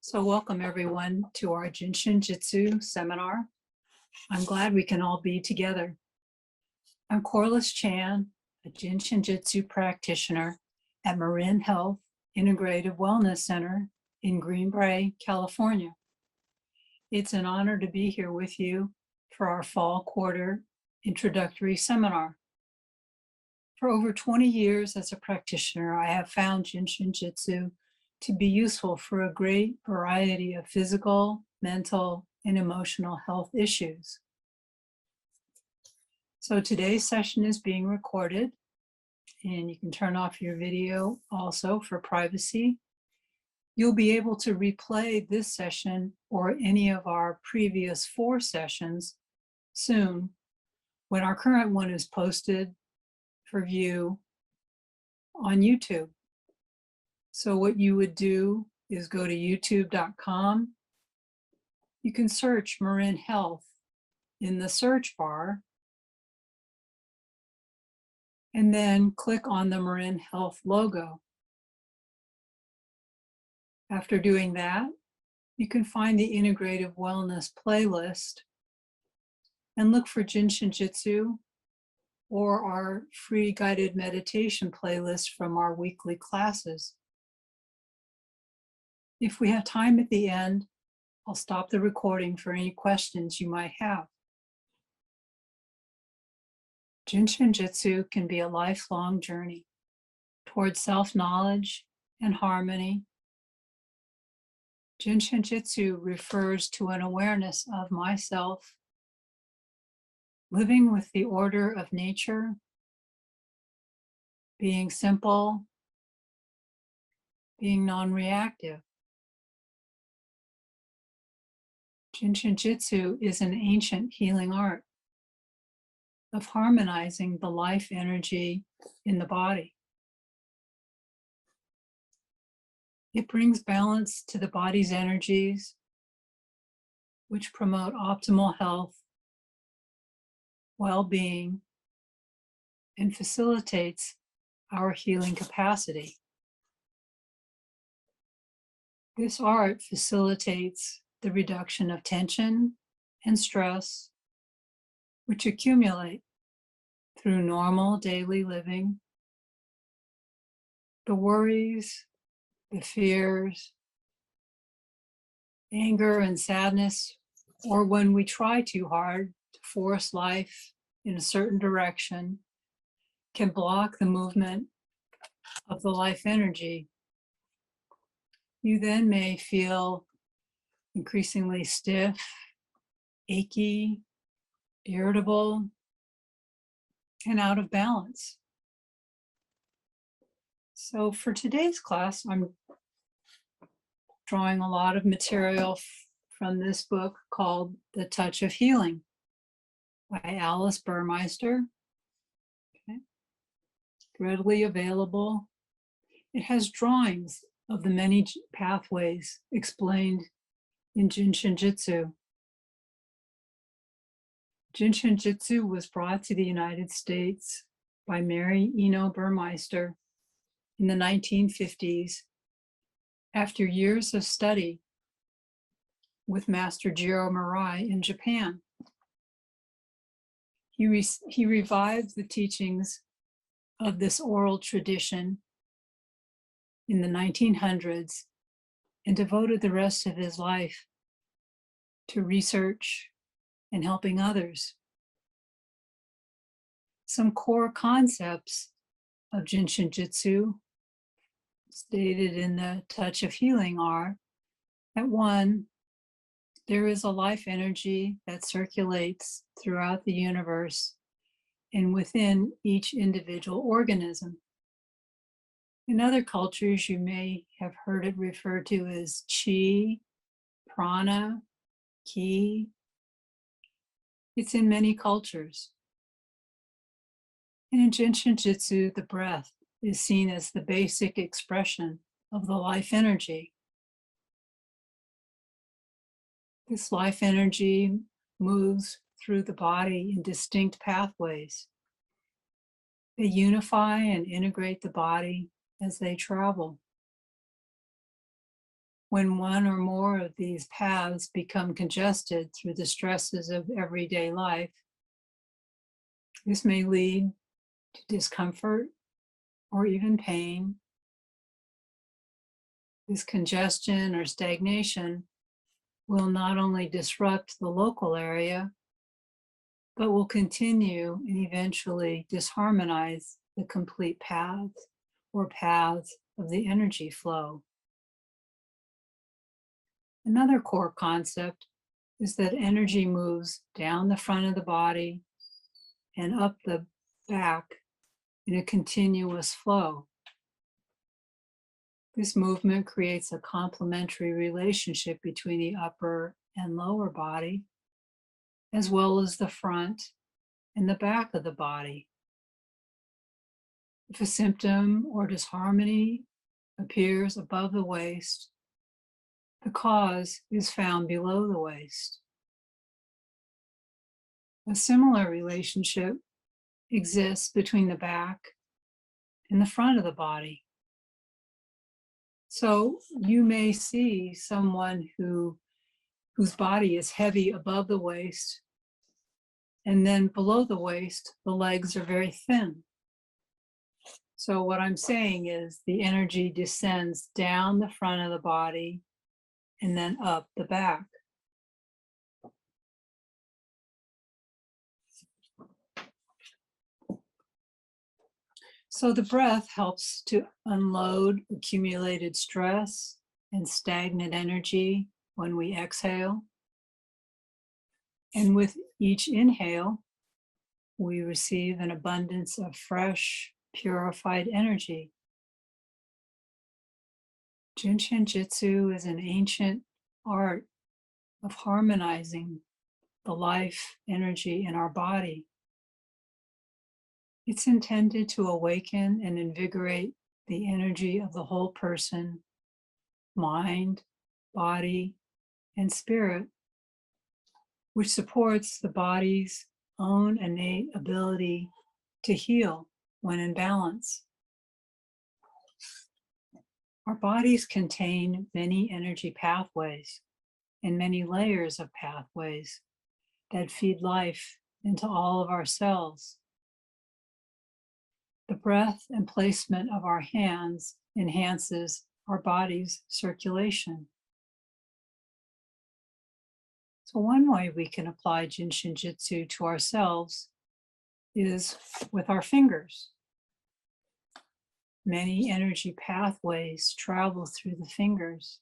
So welcome everyone to our Jin Shin Jyutsu seminar. I'm glad we can all be together. I'm Corliss Chan, a Jin Shin Jyutsu practitioner at MarinHealth Integrative Wellness Center in Green Bay, California. It's an honor to be here with you for our fall quarter introductory seminar. For over 20 years as a practitioner, I have found Jin Shin Jyutsu to be useful for a great variety of physical, mental, and emotional health issues. So today's session is being recorded, and you can turn off your video also for privacy. You'll be able to replay this session or any of our previous 4 sessions soon when our current one is posted for view on YouTube. So what you would do is go to youtube.com. You can search MarinHealth in the search bar and then click on the MarinHealth logo. After doing that, you can find the Integrative Wellness playlist and look for Jin Shin Jyutsu or our free guided meditation playlist from our weekly classes. If we have time at the end, I'll stop the recording for any questions you might have. Jin Shin Jyutsu can be a lifelong journey towards self-knowledge and harmony. Jin Shin Jyutsu refers to an awareness of myself, living with the order of nature, being simple, being non-reactive. Jin Shin Jyutsu is an ancient healing art of harmonizing the life energy in the body. It brings balance to the body's energies, which promote optimal health, well-being, and facilitates our healing capacity. This art facilitates the reduction of tension and stress, which accumulate through normal daily living, the worries, the fears, anger and sadness, or when we try too hard to force life in a certain direction, can block the movement of the life energy. You then may feel increasingly stiff, achy, irritable, and out of balance. So for today's class, I'm drawing a lot of material from this book called The Touch of Healing by Alice Burmeister. Okay. Readily available. It has drawings of the many pathways explained in Jin Shin Jyutsu. Jin Shin Jyutsu was brought to the United States by Mary Eno Burmeister in the 1950s after years of study with Master Jiro Murai in Japan. He revived the teachings of this oral tradition in the 1900s and devoted the rest of his life to research and helping others. Some core concepts of Jin Shin Jyutsu stated in The Touch of Healing are that 1, there is a life energy that circulates throughout the universe and within each individual organism. In other cultures, you may have heard it referred to as chi, prana, ki. It's in many cultures. And in Jin Shin Jyutsu, the breath is seen as the basic expression of the life energy. This life energy moves through the body in distinct pathways. They unify and integrate the body as they travel. When one or more of these paths become congested through the stresses of everyday life, this may lead to discomfort or even pain. This congestion or stagnation will not only disrupt the local area, but will continue and eventually disharmonize the complete paths or paths of the energy flow. Another core concept is that energy moves down the front of the body and up the back in a continuous flow. This movement creates a complementary relationship between the upper and lower body, as well as the front and the back of the body. If a symptom or disharmony appears above the waist, the cause is found below the waist. A similar relationship exists between the back and the front of the body. So you may see someone whose body is heavy above the waist, and then below the waist, the legs are very thin. So what I'm saying is the energy descends down the front of the body and then up the back. So the breath helps to unload accumulated stress and stagnant energy when we exhale. And with each inhale, we receive an abundance of fresh, purified energy. Jin Shin Jyutsu is an ancient art of harmonizing the life energy in our body. It's intended to awaken and invigorate the energy of the whole person, mind, body, and spirit, which supports the body's own innate ability to heal when in balance. Our bodies contain many energy pathways and many layers of pathways that feed life into all of our cells. The breath and placement of our hands enhances our body's circulation. So one way we can apply Jin Shin Jyutsu to ourselves is with our fingers. Many energy pathways travel through the fingers.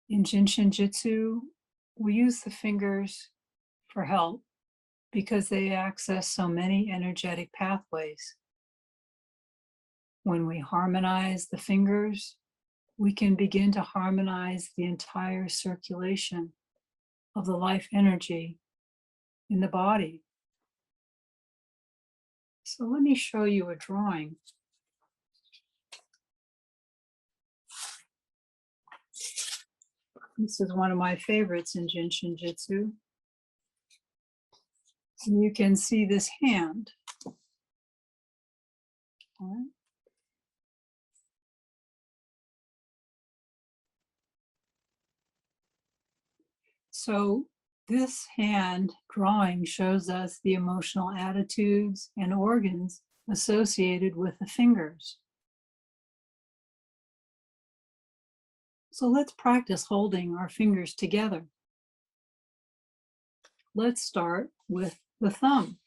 In Jin Shin Jyutsu, we use the fingers for help because they access so many energetic pathways. When we harmonize the fingers, we can begin to harmonize the entire circulation of the life energy in the body. So let me show you a drawing. This is one of my favorites in Jin Shin Jyutsu. And you can see this hand. All right. So this hand drawing shows us the emotional attitudes and organs associated with the fingers. So let's practice holding our fingers together. Let's start with the thumb.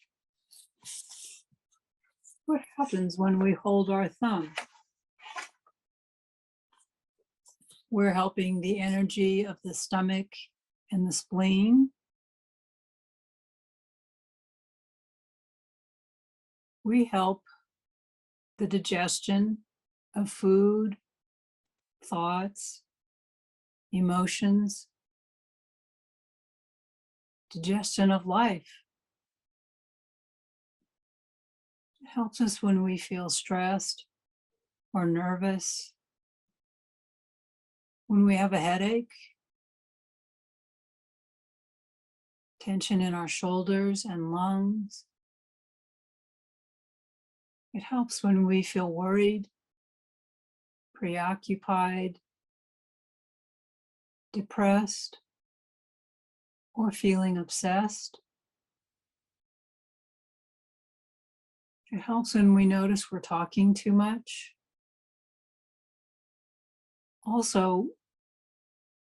What happens when we hold our thumb? We're helping the energy of the stomach and the spleen. We help the digestion of food, thoughts, emotions, digestion of life. It helps us when we feel stressed or nervous, when we have a headache, tension in our shoulders and lungs. It helps when we feel worried, preoccupied, depressed, or feeling obsessed. It helps when we notice we're talking too much. Also,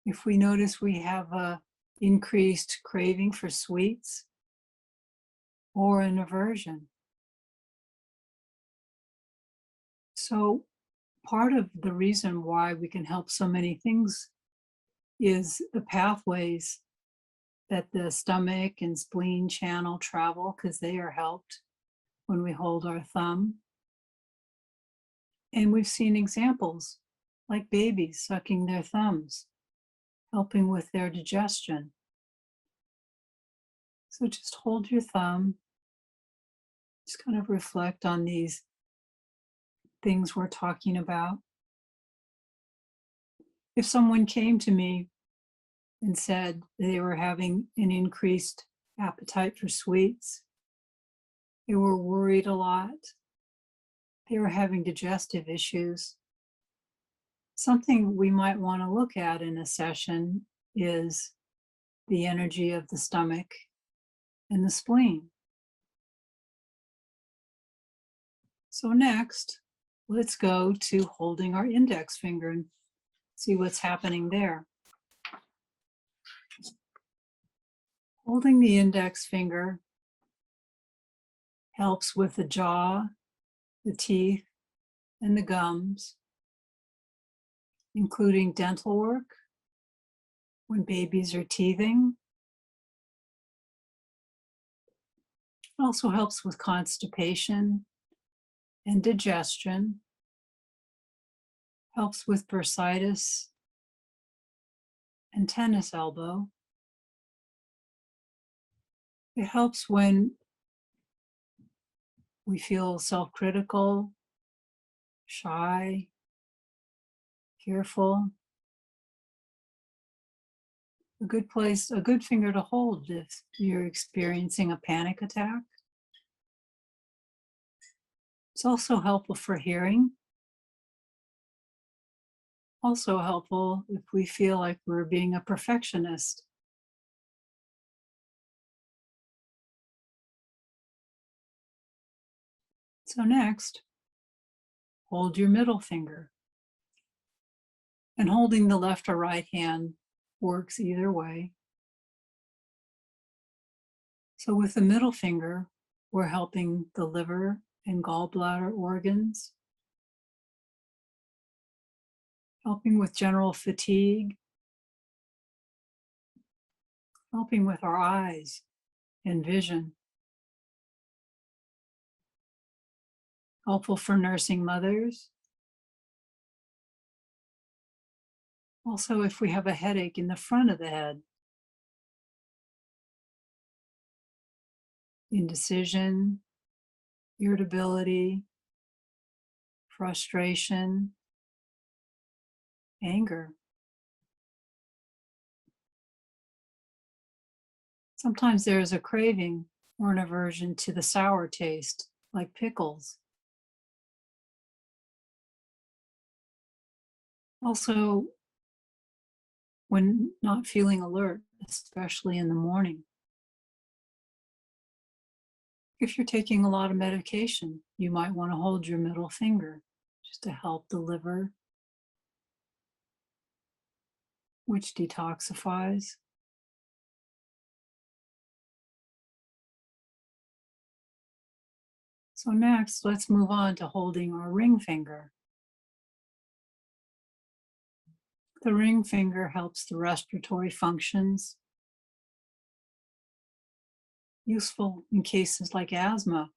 if we notice we have a increased craving for sweets or an aversion. So part of the reason why we can help so many things is the pathways that the stomach and spleen channel travel, because they are helped when we hold our thumb. And we've seen examples like babies sucking their thumbs, helping with their digestion. So just hold your thumb, just kind of reflect on these things we're talking about. If someone came to me and said they were having an increased appetite for sweets, they were worried a lot, they were having digestive issues, something we might want to look at in a session is the energy of the stomach and the spleen. So next, let's go to holding our index finger and see what's happening there. Holding the index finger helps with the jaw, the teeth, and the gums, including dental work when babies are teething. It also helps with constipation and digestion, helps with bursitis and tennis elbow. It helps when we feel self-critical, shy, fearful. A good finger to hold if you're experiencing a panic attack. It's also helpful for hearing. Also helpful if we feel like we're being a perfectionist. So next, hold your middle finger. And holding the left or right hand works either way. So with the middle finger, we're helping the liver and gallbladder organs, helping with general fatigue, helping with our eyes and vision, helpful for nursing mothers. Also, if we have a headache in the front of the head, indecision, irritability, frustration, anger. Sometimes there is a craving or an aversion to the sour taste, like pickles. Also, when not feeling alert, especially in the morning. If you're taking a lot of medication, you might want to hold your middle finger just to help the liver, which detoxifies. So next, let's move on to holding our ring finger. The ring finger helps the respiratory functions, useful in cases like asthma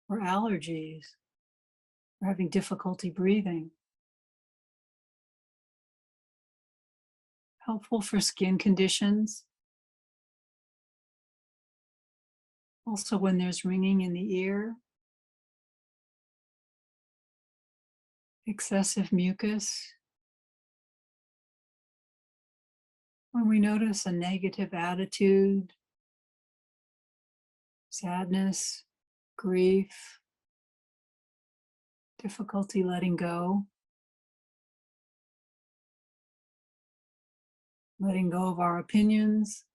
or allergies or having difficulty breathing. Helpful for skin conditions. Also when there's ringing in the ear, excessive mucus, when we notice a negative attitude, sadness, grief, difficulty letting go. letting go of our opinions,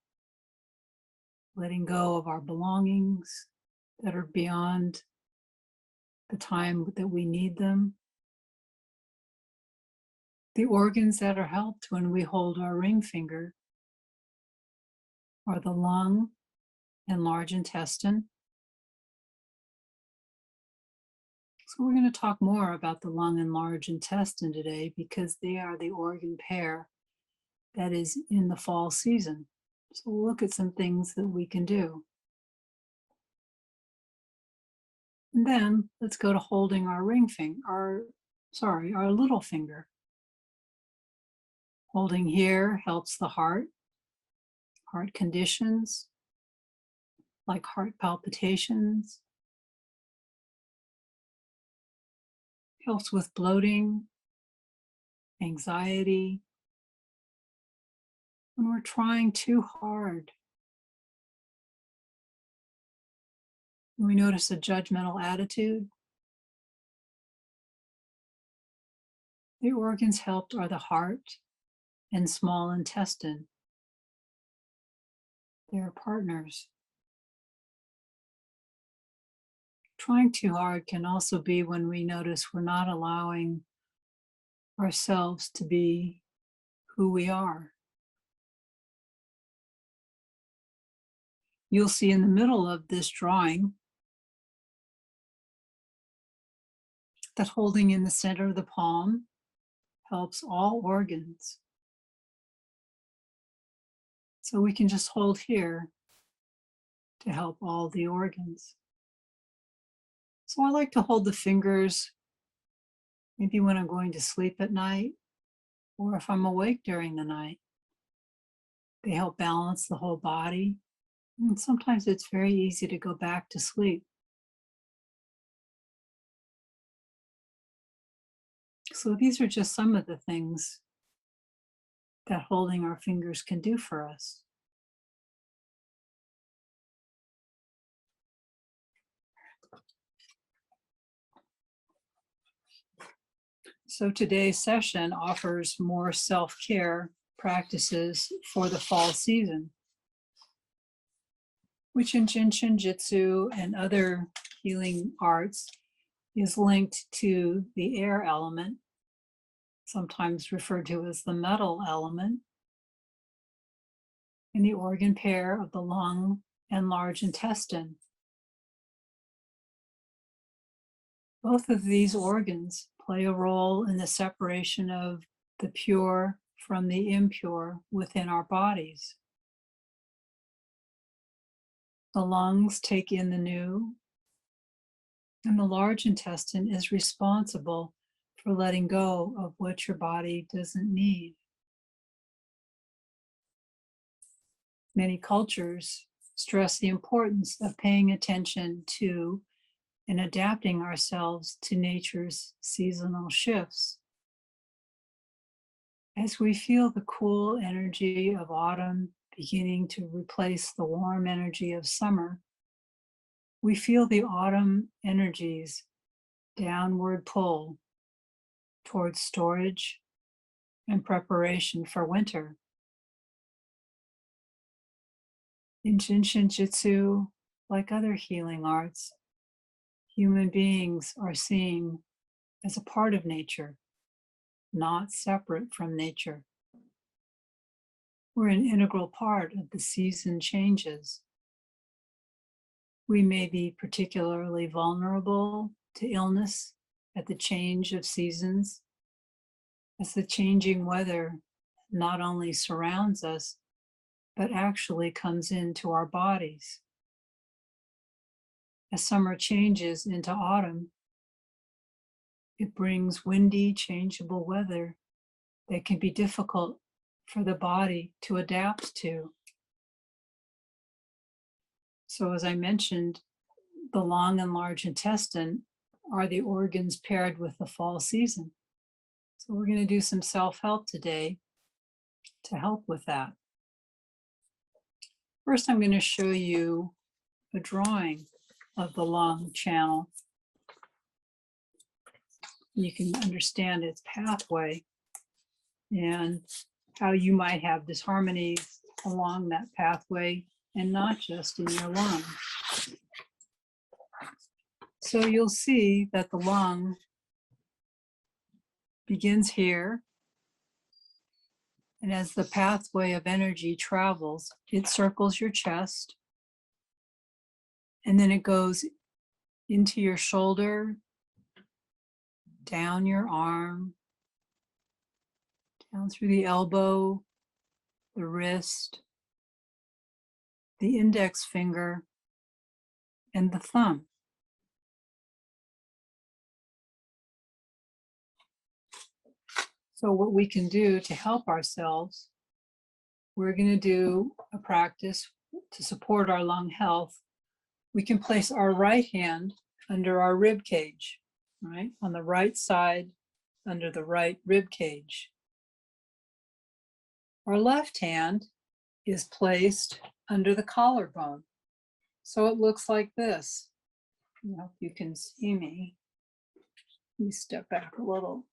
letting go of our belongings that are beyond the time that we need them. The organs that are helped when we hold our ring finger are the lung and large intestine. So we're going to talk more about the lung and large intestine today because they are the organ pair that is in the fall season. So we'll look at some things that we can do. And then let's go to holding our ring finger, our little finger. Holding here helps the heart conditions like heart palpitations, helps with bloating, anxiety, when we're trying too hard. When we notice a judgmental attitude, the organs helped are the heart and small intestine. They're partners. Trying too hard can also be when we notice we're not allowing ourselves to be who we are. You'll see in the middle of this drawing that holding in the center of the palm helps all organs. So we can just hold here to help all the organs. So I like to hold the fingers maybe when I'm going to sleep at night or if I'm awake during the night. They help balance the whole body. And sometimes it's very easy to go back to sleep. So these are just some of the things that holding our fingers can do for us. So today's session offers more self-care practices for the fall season, which in Jin Shin Jyutsu and other healing arts is linked to the air element, sometimes referred to as the metal element, and the organ pair of the lung and large intestine. Both of these organs play a role in the separation of the pure from the impure within our bodies. The lungs take in the new, and the large intestine is responsible for letting go of what your body doesn't need. Many cultures stress the importance of paying attention to and adapting ourselves to nature's seasonal shifts. As we feel the cool energy of autumn beginning to replace the warm energy of summer, we feel the autumn energies downward pull towards storage and preparation for winter. In Jin Shin Jyutsu, like other healing arts, human beings are seen as a part of nature, not separate from nature. We're an integral part of the season changes. We may be particularly vulnerable to illness at the change of seasons, as the changing weather not only surrounds us, but actually comes into our bodies. As summer changes into autumn, it brings windy, changeable weather that can be difficult for the body to adapt to. So as I mentioned, the lung and large intestine are the organs paired with the fall season. So we're going to do some self-help today to help with that. First, I'm going to show you a drawing of the lung channel. You can understand its pathway. And how you might have disharmonies along that pathway and not just in your lung. So you'll see that the lung begins here, and as the pathway of energy travels, it circles your chest, and then it goes into your shoulder, down your arm, down through the elbow, the wrist, the index finger, and the thumb. So what we can do to help ourselves, we're going to do a practice to support our lung health. We can place our right hand under our rib cage, right? On the right side, under the right rib cage. Our left hand is placed under the collarbone. So it looks like this. I hope you can see me. Let me step back a little.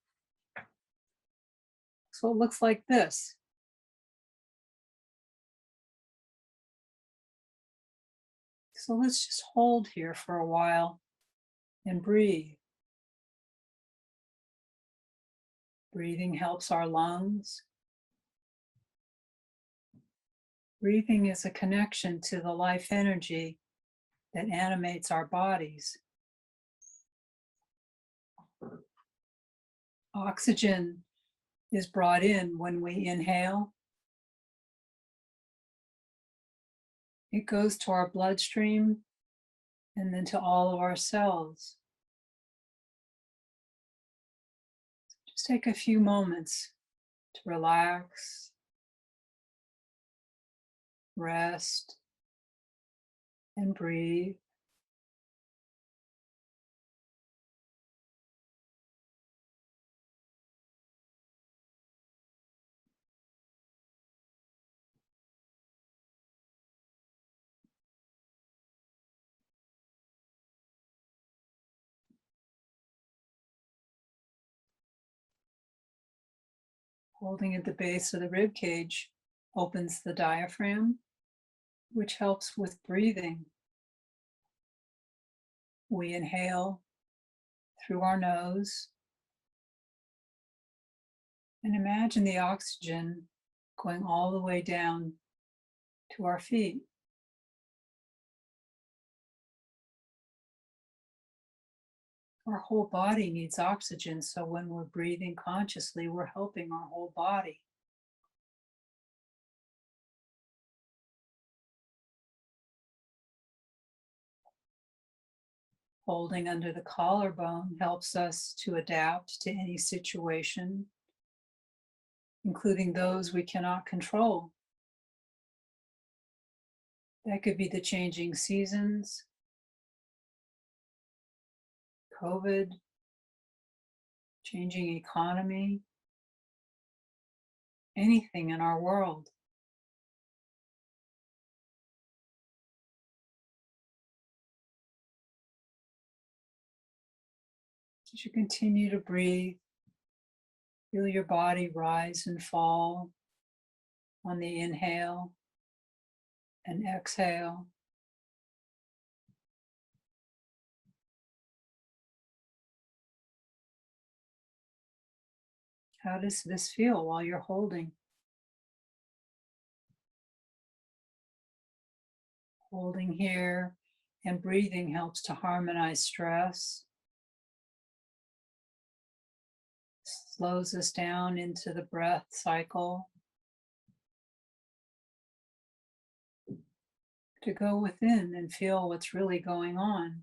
So it looks like this. So let's just hold here for a while and breathe. Breathing helps our lungs. Breathing is a connection to the life energy that animates our bodies. Oxygen is brought in when we inhale. It goes to our bloodstream and then to all of our cells. Just take a few moments to relax, rest, and breathe. Holding at the base of the rib cage opens the diaphragm, which helps with breathing. We inhale through our nose and imagine the oxygen going all the way down to our feet. Our whole body needs oxygen, so when we're breathing consciously, we're helping our whole body. Holding under the collarbone helps us to adapt to any situation, including those we cannot control. That could be the changing seasons, COVID, changing economy, anything in our world. As you continue to breathe, feel your body rise and fall on the inhale and exhale. How does this feel while you're holding? Holding here and breathing helps to harmonize stress, slows us down into the breath cycle, to go within and feel what's really going on.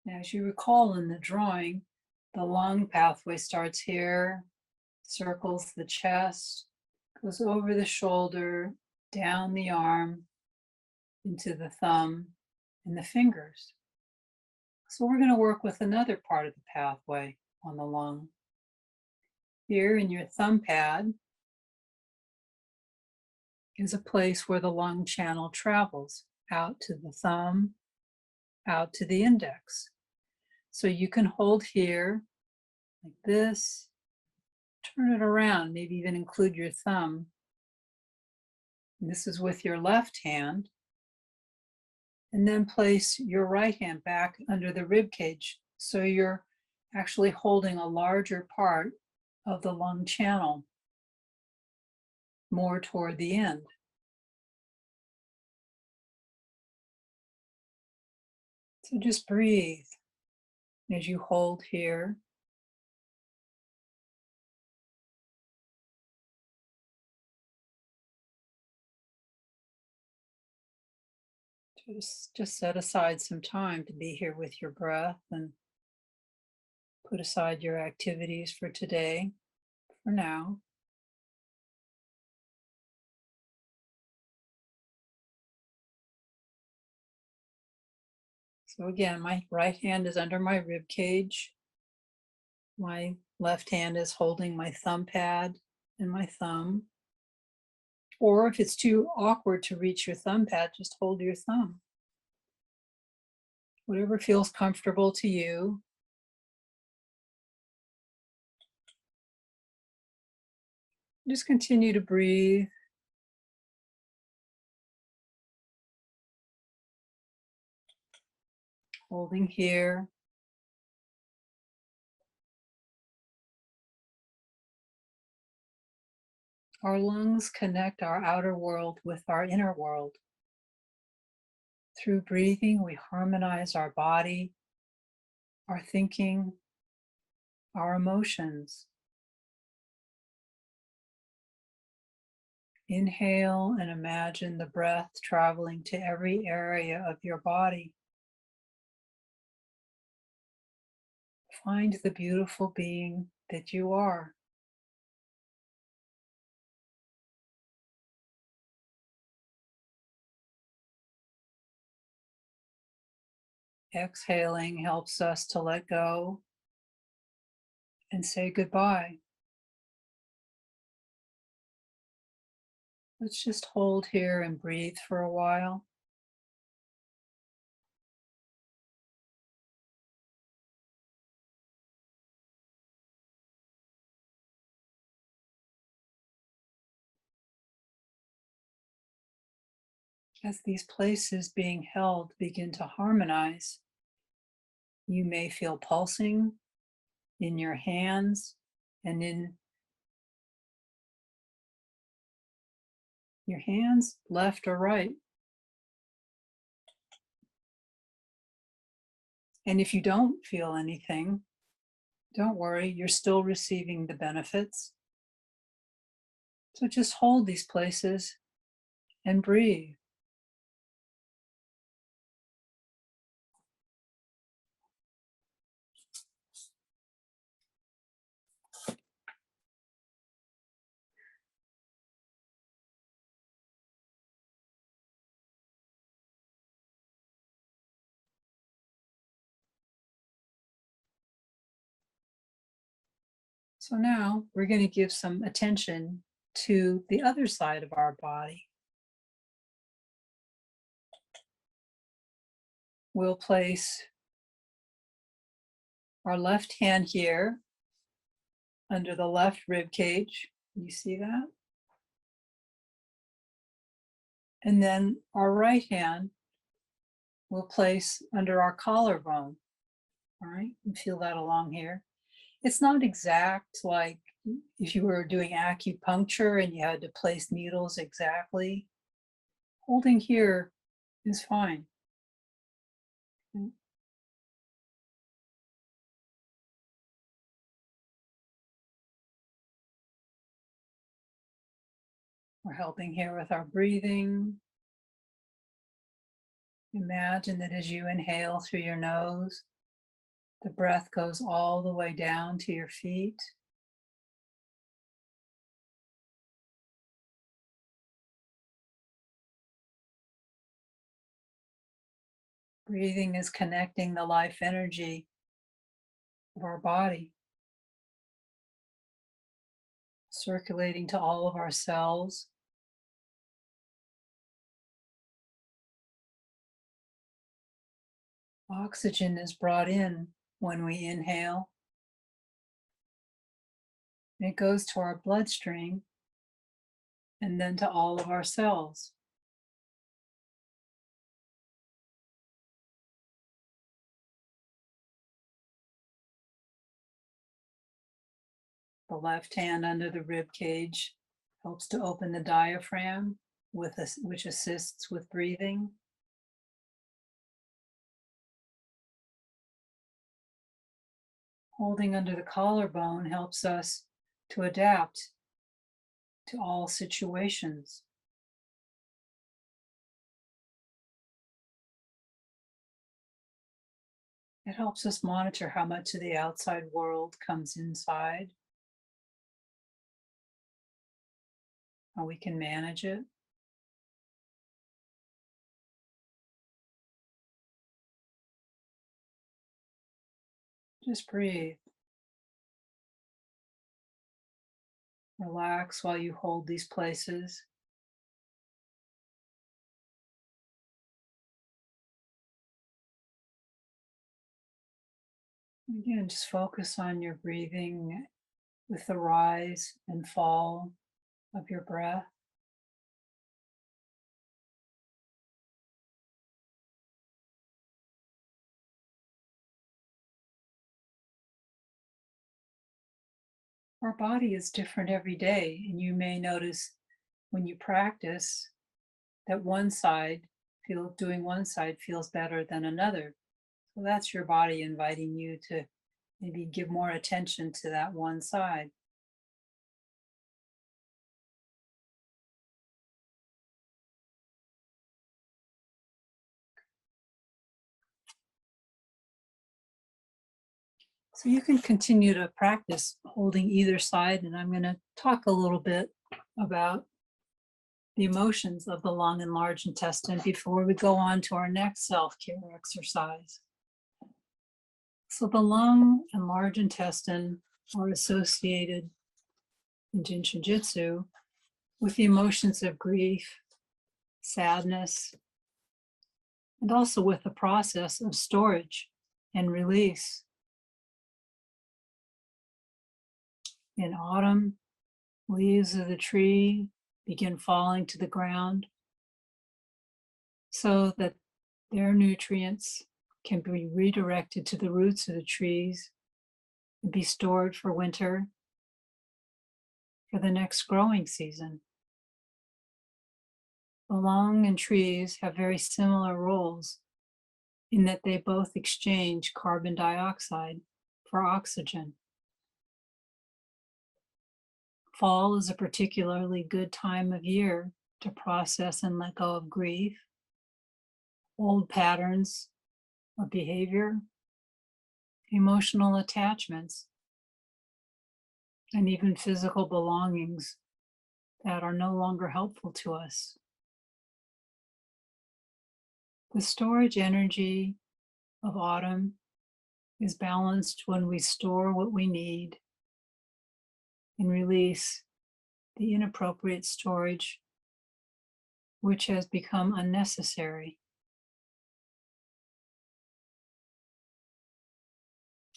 Now, as you recall in the drawing, the lung pathway starts here, circles the chest, goes over the shoulder, down the arm, into the thumb and the fingers. So we're going to work with another part of the pathway on the lung. Here in your thumb pad is a place where the lung channel travels out to the thumb, out to the index. So you can hold here like this, turn it around, maybe even include your thumb. And this is with your left hand. And then place your right hand back under the rib cage. So you're actually holding a larger part of the lung channel more toward the end. So just breathe as you hold here. Just set aside some time to be here with your breath and put aside your activities for today, for now. So again, my right hand is under my rib cage. My left hand is holding my thumb pad and my thumb. Or if it's too awkward to reach your thumb pad, just hold your thumb. Whatever feels comfortable to you. Just continue to breathe. Holding here. Our lungs connect our outer world with our inner world. Through breathing, we harmonize our body, our thinking, our emotions. Inhale and imagine the breath traveling to every area of your body. Find the beautiful being that you are. Exhaling helps us to let go and say goodbye. Let's just hold here and breathe for a while. As these places being held begin to harmonize, you may feel pulsing in your hands and in your hands, left or right. And if you don't feel anything, don't worry, you're still receiving the benefits. So just hold these places and breathe. So now we're going to give some attention to the other side of our body. We'll place our left hand here under the left rib cage. You see that? And then our right hand we'll place under our collarbone. All right, and feel that along here. It's not exact like if you were doing acupuncture and you had to place needles exactly. Holding here is fine. Okay. We're helping here with our breathing. Imagine that as you inhale through your nose, the breath goes all the way down to your feet. Breathing is connecting the life energy of our body, circulating to all of our cells. Oxygen is brought in when we inhale. It goes to our bloodstream and then to all of our cells. The left hand under the rib cage helps to open the diaphragm, which assists with breathing. Holding under the collarbone helps us to adapt to all situations. It helps us monitor how much of the outside world comes inside, how we can manage it. Just breathe. Relax while you hold these places. Again, just focus on your breathing with the rise and fall of your breath. Our body is different every day, and you may notice when you practice that doing one side feels better than another. So that's your body inviting you to maybe give more attention to that one side. So you can continue to practice holding either side, and I'm going to talk a little bit about the emotions of the lung and large intestine before we go on to our next self-care exercise. So the lung and large intestine are associated in Jin Shin Jyutsu with the emotions of grief, sadness, and also with the process of storage and release. In autumn, leaves of the tree begin falling to the ground so that their nutrients can be redirected to the roots of the trees and be stored for winter, for the next growing season. The lung and trees have very similar roles in that they both exchange carbon dioxide for oxygen. Fall is a particularly good time of year to process and let go of grief, old patterns of behavior, emotional attachments, and even physical belongings that are no longer helpful to us. The storage energy of autumn is balanced when we store what we need and release the inappropriate storage which has become unnecessary.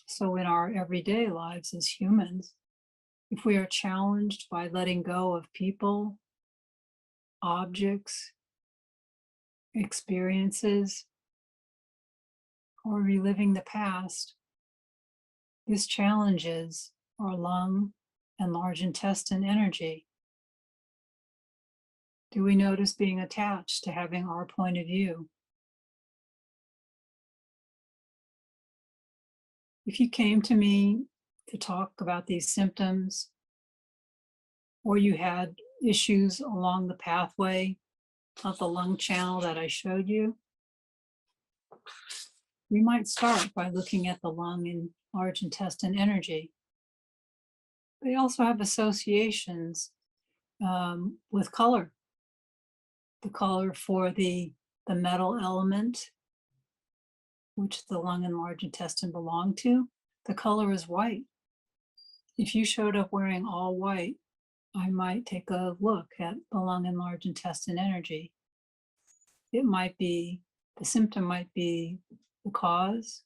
So in our everyday lives as humans, if we are challenged by letting go of people, objects, experiences, or reliving the past, this challenges our lung and large intestine energy. Do we notice being attached to having our point of view? If you came to me to talk about these symptoms, or you had issues along the pathway of the lung channel that I showed you, we might start by looking at the lung and large intestine energy. They also have associations with color. The color for the metal element, which the lung and large intestine belong to, the color is white. If you showed up wearing all white, I might take a look at the lung and large intestine energy. The symptom might be the cause,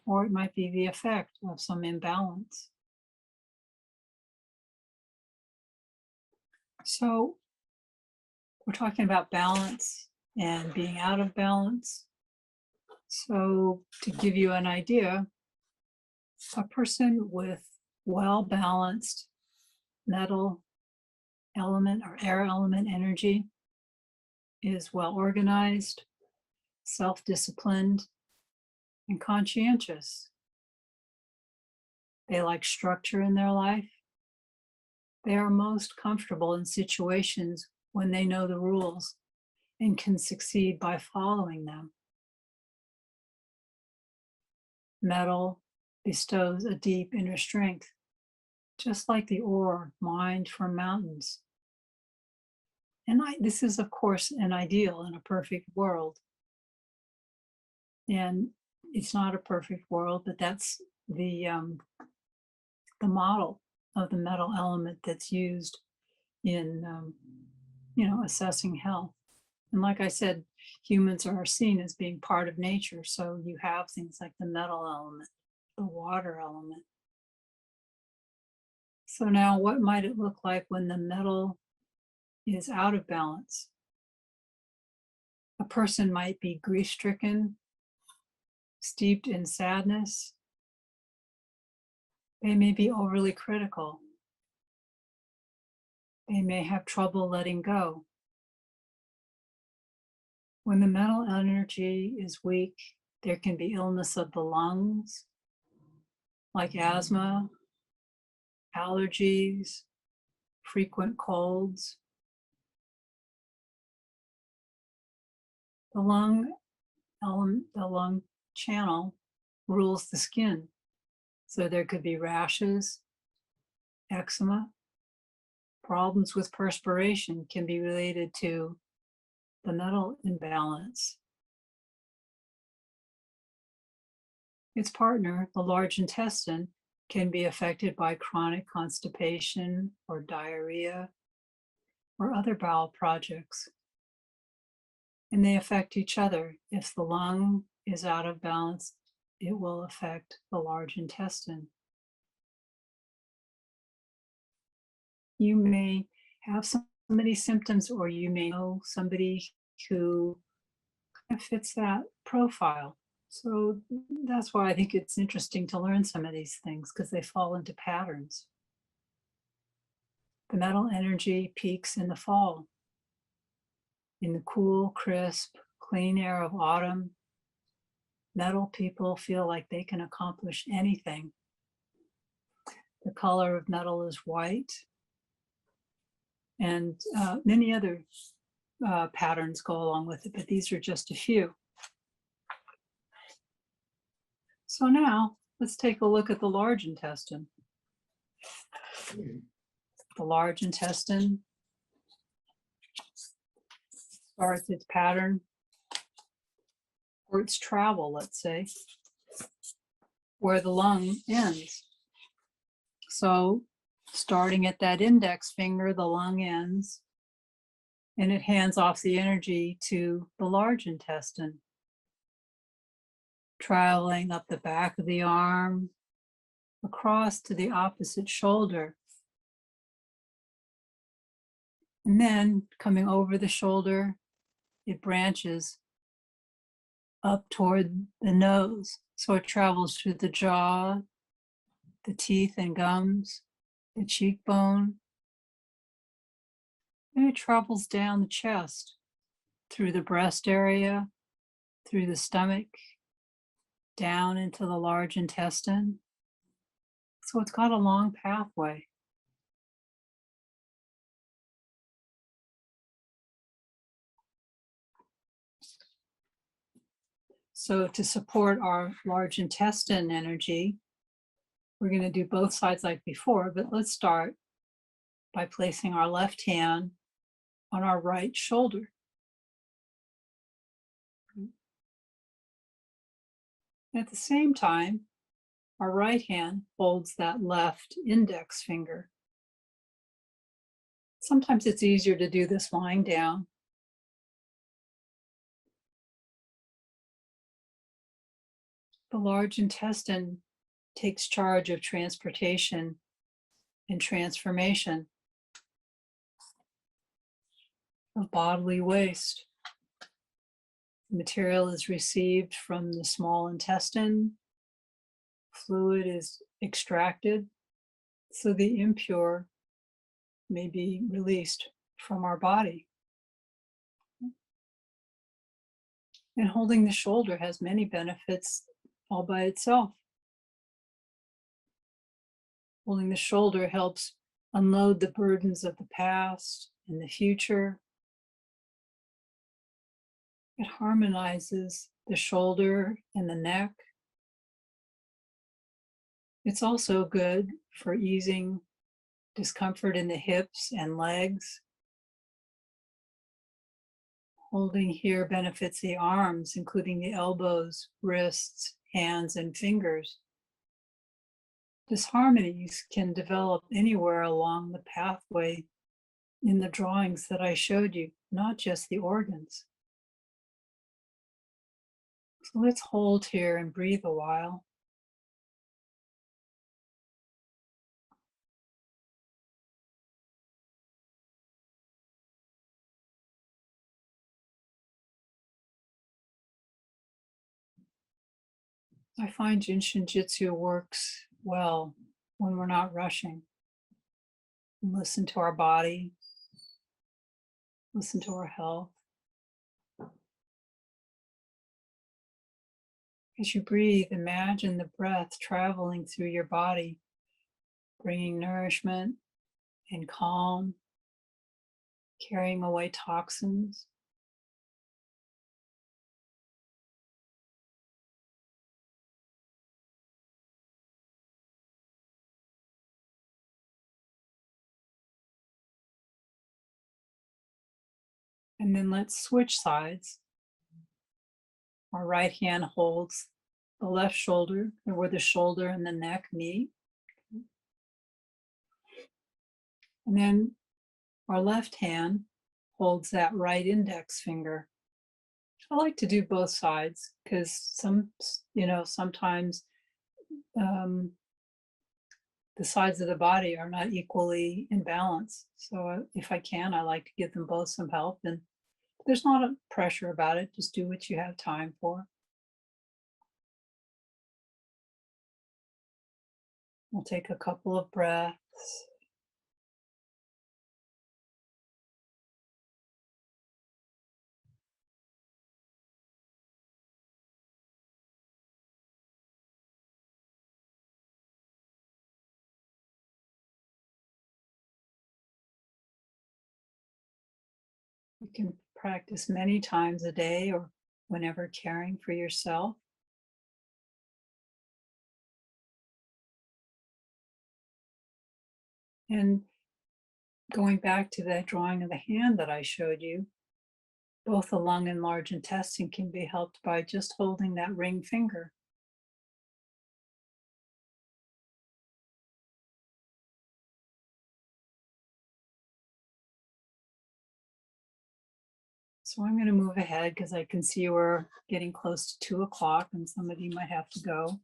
or it might be the effect of some imbalance. So we're talking about balance and being out of balance. So to give you an idea, a person with well-balanced metal element or air element energy is well organized, self-disciplined, and conscientious. They like structure in their life. They are most comfortable in situations when they know the rules and can succeed by following them. Metal bestows a deep inner strength, just like the ore mined from mountains. And this is, of course, an ideal in a perfect world. And it's not a perfect world, but that's the model of the metal element that's used in, assessing health. And like I said, humans are seen as being part of nature. So you have things like the metal element, the water element. So now what might it look like when the metal is out of balance? A person might be grief-stricken, steeped in sadness. They may be overly critical. They may have trouble letting go. When the mental energy is weak, there can be illness of the lungs, like asthma, allergies, frequent colds. The lung channel rules the skin. So there could be rashes, eczema. Problems with perspiration can be related to the metal imbalance. Its partner, the large intestine, can be affected by chronic constipation or diarrhea or other bowel projects. And they affect each other. If the lung is out of balance, it will affect the large intestine. You may have some of these symptoms, or you may know somebody who kind of fits that profile. So that's why I think it's interesting to learn some of these things, because they fall into patterns. The metal energy peaks in the fall. In the cool, crisp, clean air of autumn, metal people feel like they can accomplish anything. The color of metal is white, and many other patterns go along with it, but these are just a few. So now let's take a look at the large intestine. The large intestine starts its pattern or its travel, let's say, where the lung ends. So starting at that index finger, the lung ends, and it hands off the energy to the large intestine, traveling up the back of the arm, across to the opposite shoulder, and then coming over the shoulder, it branches up toward the nose. So it travels through the jaw, the teeth and gums, the cheekbone, and it travels down the chest, through the breast area, through the stomach, down into the large intestine. So it's got a long pathway. So to support our large intestine energy, we're going to do both sides like before, but let's start by placing our left hand on our right shoulder. At the same time, our right hand holds that left index finger. Sometimes it's easier to do this lying down. The large intestine takes charge of transportation and transformation of bodily waste. The material is received from the small intestine, fluid is extracted, so the impure may be released from our body. And holding the shoulder has many benefits all by itself. Holding the shoulder helps unload the burdens of the past and the future. It harmonizes the shoulder and the neck. It's also good for easing discomfort in the hips and legs. Holding here benefits the arms, including the elbows, wrists, hands, and fingers. Disharmonies can develop anywhere along the pathway in the drawings that I showed you, not just the organs. So let's hold here and breathe a while. I find Jin Shin Jyutsu works well when we're not rushing. Listen to our body, listen to our health. As you breathe, imagine the breath traveling through your body, bringing nourishment and calm, carrying away toxins. And then let's switch sides. Our right hand holds the left shoulder, where the shoulder and the neck meet. And then our left hand holds that right index finger. I like to do both sides because sometimes the sides of the body are not equally in balance. So if I can, I like to give them both some help. And there's not a pressure about it. Just do what you have time for. We'll take a couple of breaths. You can practice many times a day or whenever caring for yourself. And going back to that drawing of the hand that I showed you, both the lung and large intestine can be helped by just holding that ring finger. So I'm going to move ahead because I can see we're getting close to 2 o'clock and some of you might have to go.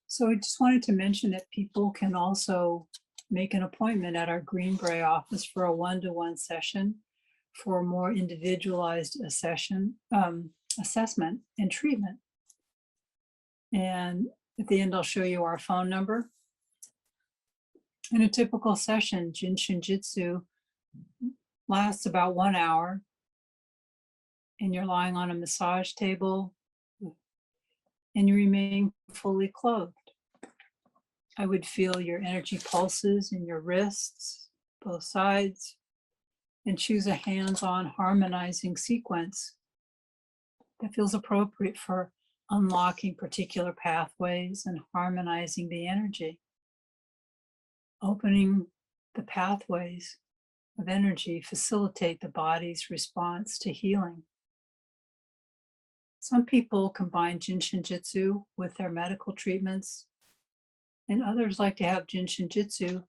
So I just wanted to mention that people can also make an appointment at our Greenbrae office for a one-to-one session for a more individualized assessment and treatment. And at the end, I'll show you our phone number. In a typical session, Jin Shin Jyutsu lasts about 1 hour, and you're lying on a massage table and you remain fully clothed. I would feel your energy pulses in your wrists, both sides, and choose a hands-on harmonizing sequence that feels appropriate for unlocking particular pathways and harmonizing the energy. Opening the pathways of energy facilitate the body's response to healing. Some people combine Jin Shin Jyutsu with their medical treatments, and others like to have Jin Shin Jyutsu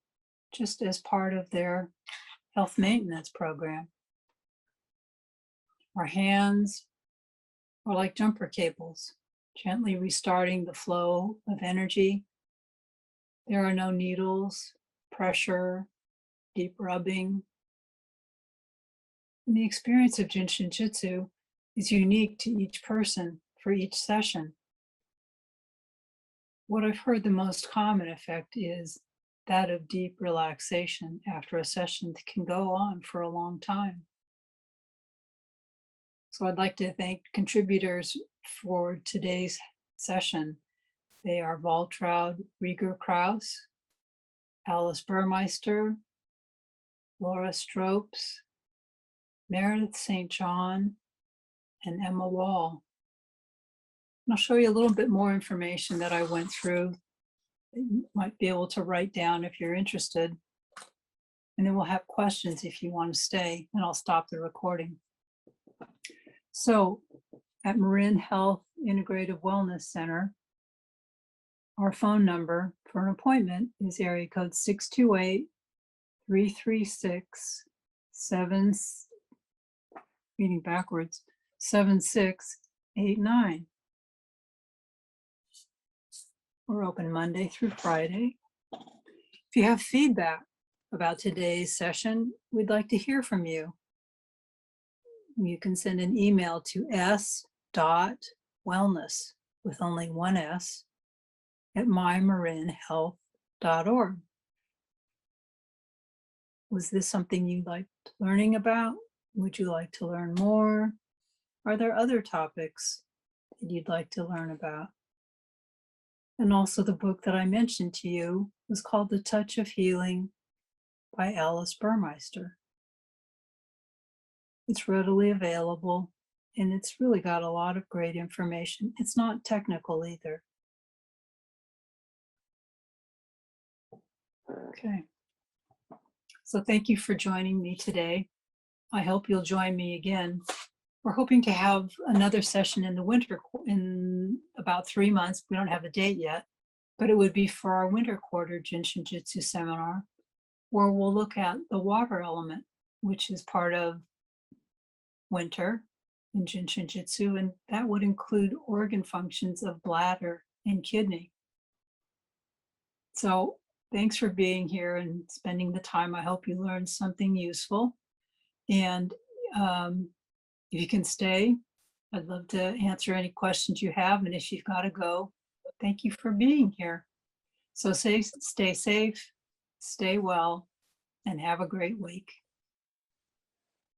just as part of their health maintenance program. Our hands are like jumper cables. gently restarting the flow of energy. There are no needles, pressure, deep rubbing. And the experience of Jin Shin Jyutsu is unique to each person for each session. What I've heard the most common effect is that of deep relaxation after a session that can go on for a long time. So I'd like to thank contributors for today's session. They are Waltraud Rieger Krause, Alice Burmeister, Laura Stropes, Meredith St. John, and Emma Wall. And I'll show you a little bit more information that I went through that you might be able to write down if you're interested. And then we'll have questions if you want to stay, and I'll stop the recording. So at MarinHealth Integrative Wellness Center, our phone number for an appointment is area code 628-336-7689. We're open Monday through Friday. If you have feedback about today's session, we'd like to hear from you. You can send an email to s.wellness with only one S at mymarinhealth.org. Was this something you liked learning about? Would you like to learn more? Are there other topics that you'd like to learn about? And also the book that I mentioned to you was called The Touch of Healing by Alice Burmeister. It's readily available, and it's really got a lot of great information. It's not technical either. Okay. So thank you for joining me today. I hope you'll join me again. We're hoping to have another session in the winter in about 3 months. We don't have a date yet, but it would be for our winter quarter Jin Shin Jyutsu seminar, where we'll look at the water element, which is part of winter in Jin Shin Jyutsu, and that would include organ functions of bladder and kidney. So thanks for being here and spending the time. I hope you learned something useful. And if you can stay, I'd love to answer any questions you have. And if you've got to go, thank you for being here. So stay safe, stay well, and have a great week.